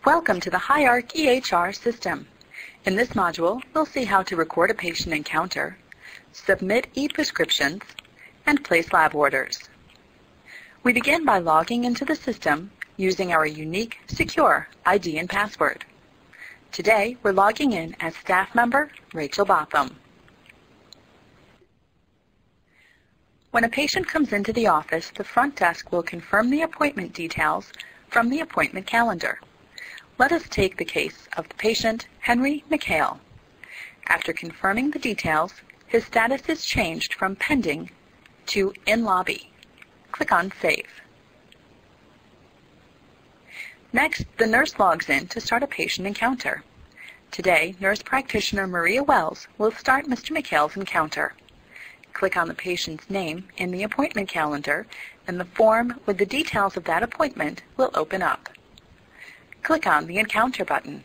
Welcome to the HiArc EHR system. In this module, we'll see how to record a patient encounter, submit e-prescriptions, and place lab orders. We begin by logging into the system using our unique, secure ID and password. Today, we're logging in as staff member Rachel Botham. When a patient comes into the office, the front desk will confirm the appointment details from the appointment calendar. Let us take the case of the patient, Henry McHale. After confirming the details, his status is changed from pending to in lobby. Click on Save. Next, the nurse logs in to start a patient encounter. Today, nurse practitioner Maria Wells will start Mr. McHale's encounter. Click on the patient's name in the appointment calendar, and the form with the details of that appointment will open up. Click on the Encounter button.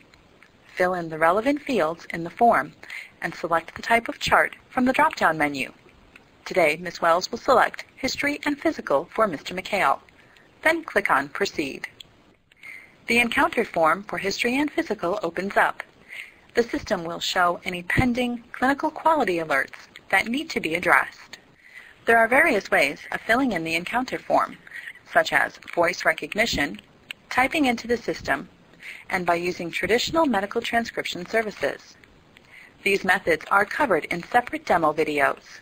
Fill in the relevant fields in the form and select the type of chart from the drop-down menu. Today, Ms. Wells will select History and Physical for Mr. McHale. Then click on Proceed. The Encounter form for History and Physical opens up. The system will show any pending clinical quality alerts that need to be addressed. There are various ways of filling in the Encounter form, such as voice recognition, typing into the system, and by using traditional medical transcription services. These methods are covered in separate demo videos.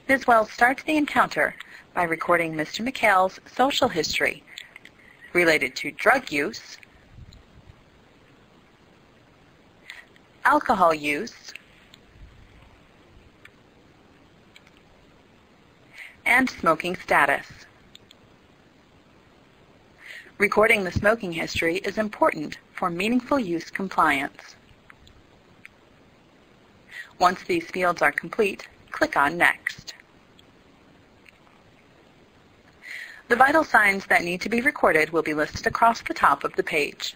Ms. Wells starts the encounter by recording Mr. McHale's social history related to drug use, alcohol use, and smoking status. Recording the smoking history is important for meaningful use compliance. Once these fields are complete, click on Next. The vital signs that need to be recorded will be listed across the top of the page.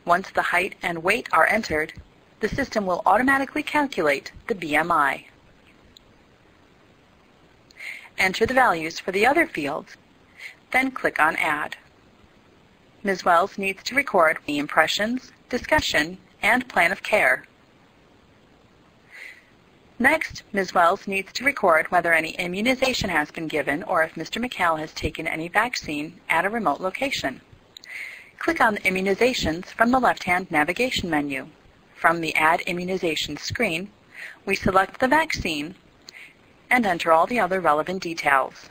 Once the height and weight are entered, the system will automatically calculate the BMI. Enter the values for the other fields, then click on Add. Ms. Wells needs to record the impressions, discussion, and plan of care. Next, Ms. Wells needs to record whether any immunization has been given or if Mr. McHale has taken any vaccine at a remote location. Click on the Immunizations from the left-hand navigation menu. From the Add Immunization screen, we select the vaccine and enter all the other relevant details.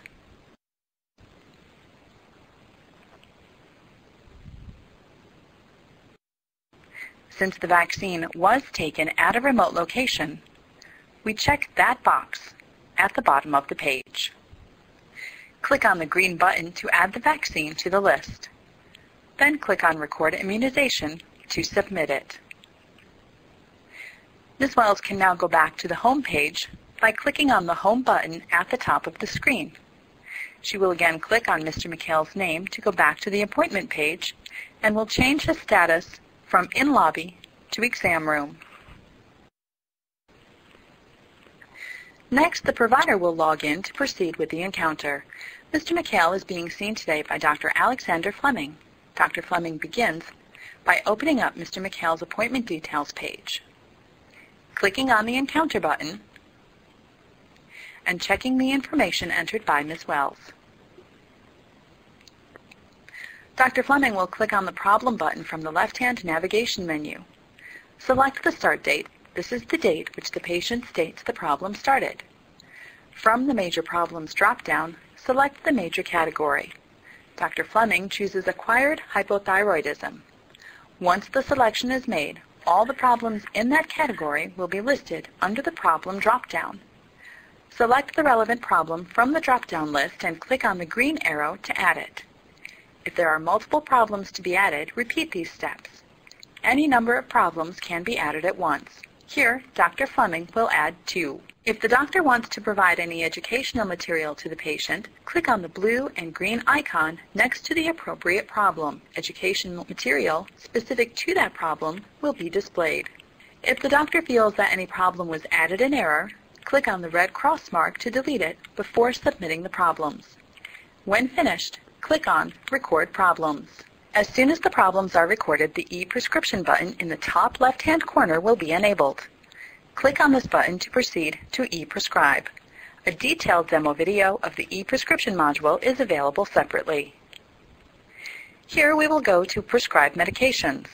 Since the vaccine was taken at a remote location, we check that box at the bottom of the page. Click on the green button to add the vaccine to the list. Then click on Record Immunization to submit it. Ms. Wells can now go back to the home page by clicking on the Home button at the top of the screen. She will again click on Mr. McHale's name to go back to the appointment page and will change his status from in lobby to exam room. Next, the provider will log in to proceed with the encounter. Mr. McHale is being seen today by Dr. Alexander Fleming. Dr. Fleming begins by opening up Mr. McHale's appointment details page, clicking on the Encounter button, and checking the information entered by Ms. Wells. Dr. Fleming will click on the Problem button from the left-hand navigation menu. Select the start date. This is the date which the patient states the problem started. From the Major Problems drop-down, select the major category. Dr. Fleming chooses Acquired Hypothyroidism. Once the selection is made, all the problems in that category will be listed under the Problem drop-down. Select the relevant problem from the drop-down list and click on the green arrow to add it. If there are multiple problems to be added, repeat these steps. Any number of problems can be added at once. Here, Dr. Fleming will add 2. If the doctor wants to provide any educational material to the patient, click on the blue and green icon next to the appropriate problem. Educational material specific to that problem will be displayed. If the doctor feels that any problem was added in error, click on the red cross mark to delete it before submitting the problems. When finished, click on Record Problems. As soon as the problems are recorded, the e-prescription button in the top left-hand corner will be enabled. Click on this button to proceed to e-prescribe. A detailed demo video of the e-prescription module is available separately. Here we will go to prescribe medications.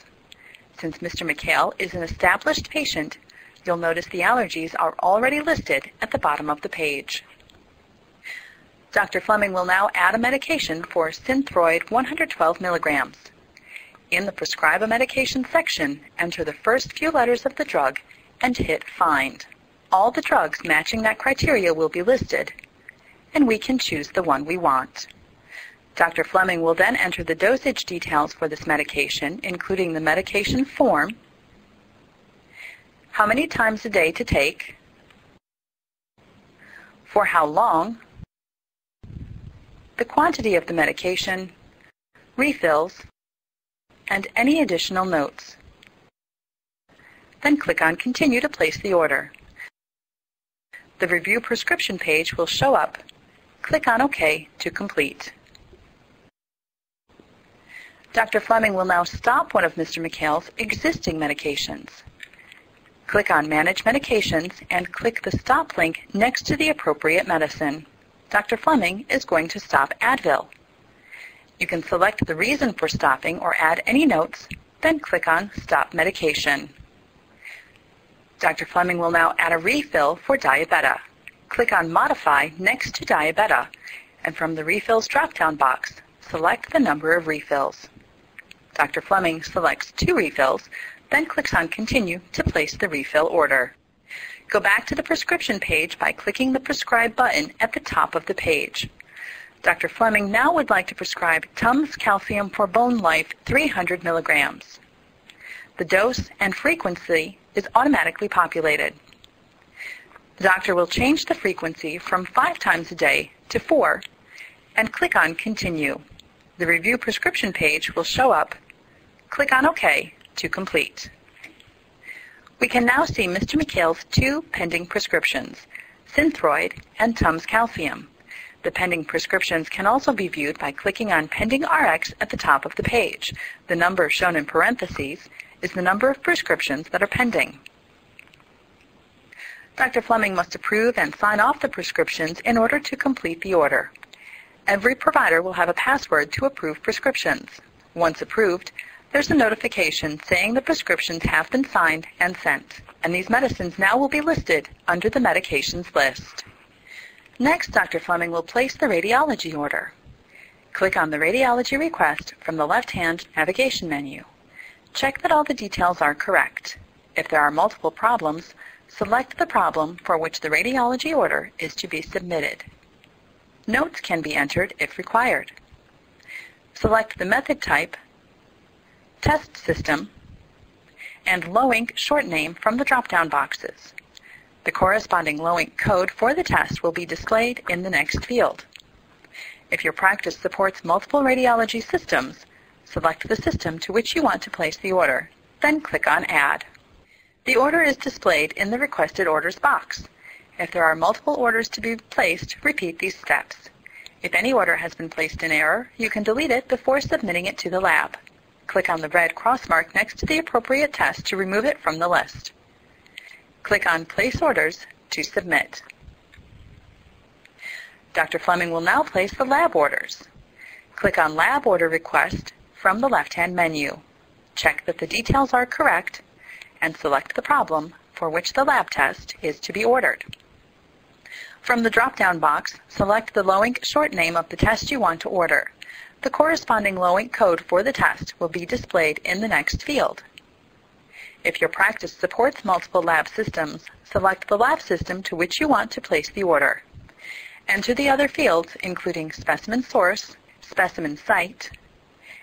Since Mr. McHale is an established patient, you'll notice the allergies are already listed at the bottom of the page. Dr. Fleming will now add a medication for Synthroid 112 milligrams. In the Prescribe a Medication section, enter the first few letters of the drug and hit Find. All the drugs matching that criteria will be listed, and we can choose the one we want. Dr. Fleming will then enter the dosage details for this medication, including the medication form, how many times a day to take, for how long, the quantity of the medication, refills, and any additional notes. Then click on Continue to place the order. The Review Prescription page will show up. Click on OK to complete. Dr. Fleming will now stop one of Mr. McHale's existing medications. Click on Manage Medications and click the Stop link next to the appropriate medicine. Dr. Fleming is going to stop Advil. You can select the reason for stopping or add any notes, then click on Stop Medication. Dr. Fleming will now add a refill for Diabeta. Click on Modify next to Diabeta, and from the Refills drop-down box, select the number of refills. Dr. Fleming selects 2 refills, then clicks on Continue to place the refill order. Go back to the prescription page by clicking the Prescribe button at the top of the page. Dr. Fleming now would like to prescribe Tums Calcium for Bone Life 300 milligrams. The dose and frequency is automatically populated. The doctor will change the frequency from 5 times a day to 4 and click on Continue. The Review Prescription page will show up. Click on OK to complete. We can now see Mr. McHale's 2 pending prescriptions, Synthroid and Tums Calcium. The pending prescriptions can also be viewed by clicking on Pending RX at the top of the page. The number shown in parentheses is the number of prescriptions that are pending. Dr. Fleming must approve and sign off the prescriptions in order to complete the order. Every provider will have a password to approve prescriptions. Once approved, there's a notification saying the prescriptions have been signed and sent, and these medicines now will be listed under the medications list. Next, Dr. Fleming will place the radiology order. Click on the radiology request from the left-hand navigation menu. Check that all the details are correct. If there are multiple problems, select the problem for which the radiology order is to be submitted. Notes can be entered if required. Select the method type, test system, and low-ink short name from the drop-down boxes. The corresponding low-ink code for the test will be displayed in the next field. If your practice supports multiple radiology systems, select the system to which you want to place the order, then click on Add. The order is displayed in the Requested Orders box. If there are multiple orders to be placed, repeat these steps. If any order has been placed in error, you can delete it before submitting it to the lab. Click on the red cross mark next to the appropriate test to remove it from the list. Click on Place Orders to submit. Dr. Fleming will now place the lab orders. Click on Lab Order Request from the left-hand menu. Check that the details are correct and select the problem for which the lab test is to be ordered. From the drop-down box, select the low-ink short name of the test you want to order. The corresponding low-ink code for the test will be displayed in the next field. If your practice supports multiple lab systems, select the lab system to which you want to place the order. Enter the other fields, including specimen source, specimen site,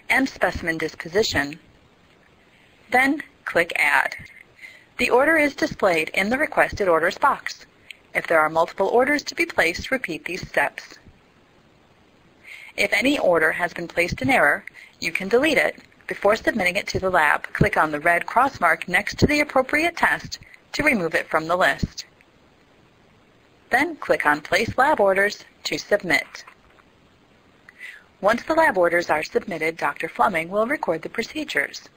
and specimen disposition. Then click Add. The order is displayed in the Requested Orders box. If there are multiple orders to be placed, repeat these steps. If any order has been placed in error, you can delete it before submitting it to the lab. Click on the red cross mark next to the appropriate test to remove it from the list. Then click on Place Lab Orders to submit. Once the lab orders are submitted, Dr. Fleming will record the procedures.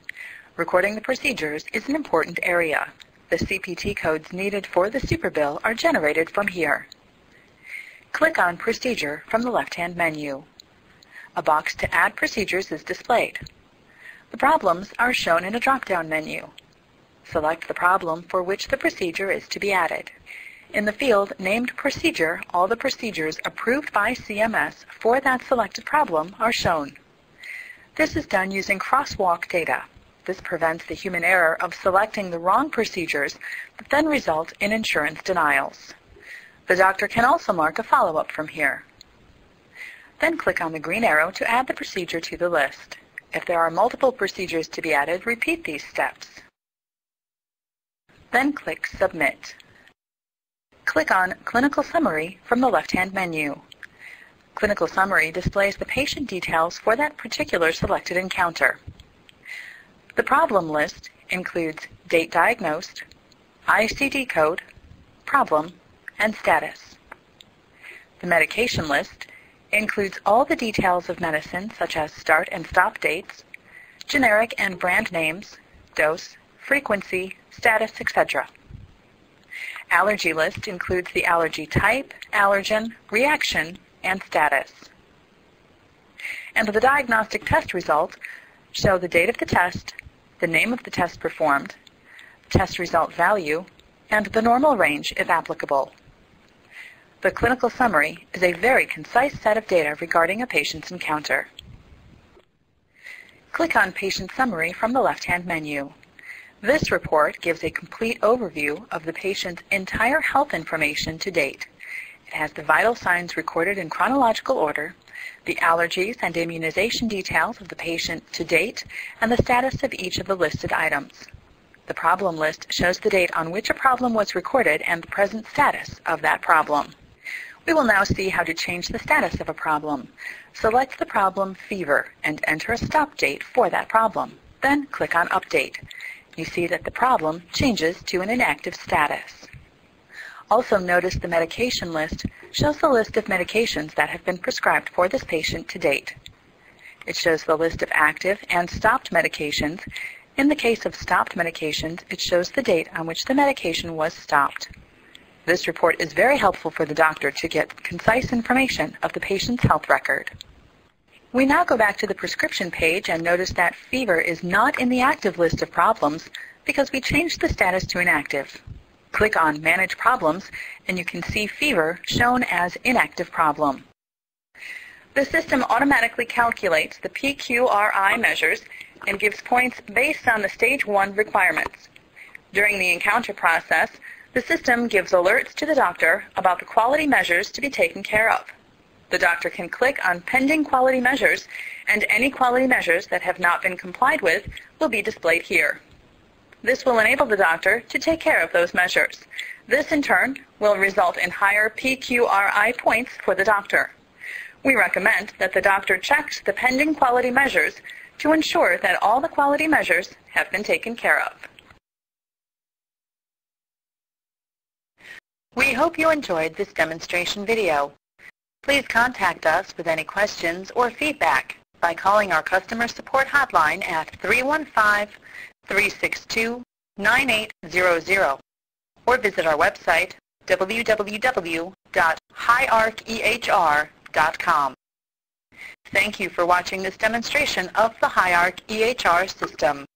Recording the procedures is an important area. The CPT codes needed for the superbill are generated from here. Click on Procedure from the left-hand menu. A box to add procedures is displayed. The problems are shown in a drop-down menu. Select the problem for which the procedure is to be added. In the field named Procedure, all the procedures approved by CMS for that selected problem are shown. This is done using crosswalk data. This prevents the human error of selecting the wrong procedures that then result in insurance denials. The doctor can also mark a follow-up from here. Then click on the green arrow to add the procedure to the list. If there are multiple procedures to be added, repeat these steps. Then click Submit. Click on Clinical Summary from the left-hand menu. Clinical Summary displays the patient details for that particular selected encounter. The problem list includes date diagnosed, ICD code, problem, and status. The medication list includes all the details of medicine such as start and stop dates, generic and brand names, dose, frequency, status, etc. Allergy list includes the allergy type, allergen, reaction, and status. And the diagnostic test results show the date of the test, the name of the test performed, test result value, and the normal range if applicable. The clinical summary is a very concise set of data regarding a patient's encounter. Click on Patient Summary from the left-hand menu. This report gives a complete overview of the patient's entire health information to date. It has the vital signs recorded in chronological order, the allergies and immunization details of the patient to date, and the status of each of the listed items. The problem list shows the date on which a problem was recorded and the present status of that problem. We will now see how to change the status of a problem. Select the problem fever and enter a stop date for that problem. Then click on Update. You see that the problem changes to an inactive status. Also notice the medication list shows the list of medications that have been prescribed for this patient to date. It shows the list of active and stopped medications. In the case of stopped medications, it shows the date on which the medication was stopped. This report is very helpful for the doctor to get concise information of the patient's health record. We now go back to the prescription page and notice that fever is not in the active list of problems because we changed the status to inactive. Click on Manage Problems and you can see fever shown as inactive problem. The system automatically calculates the PQRI measures and gives points based on the Stage 1 requirements. During the encounter process, the system gives alerts to the doctor about the quality measures to be taken care of. The doctor can click on Pending Quality Measures, and any quality measures that have not been complied with will be displayed here. This will enable the doctor to take care of those measures. This, in turn, will result in higher PQRI points for the doctor. We recommend that the doctor checks the pending quality measures to ensure that all the quality measures have been taken care of. We hope you enjoyed this demonstration video. Please contact us with any questions or feedback by calling our customer support hotline at 315-362-9800 or visit our website www.HiArcEHR.com. Thank you for watching this demonstration of the HiArc EHR system.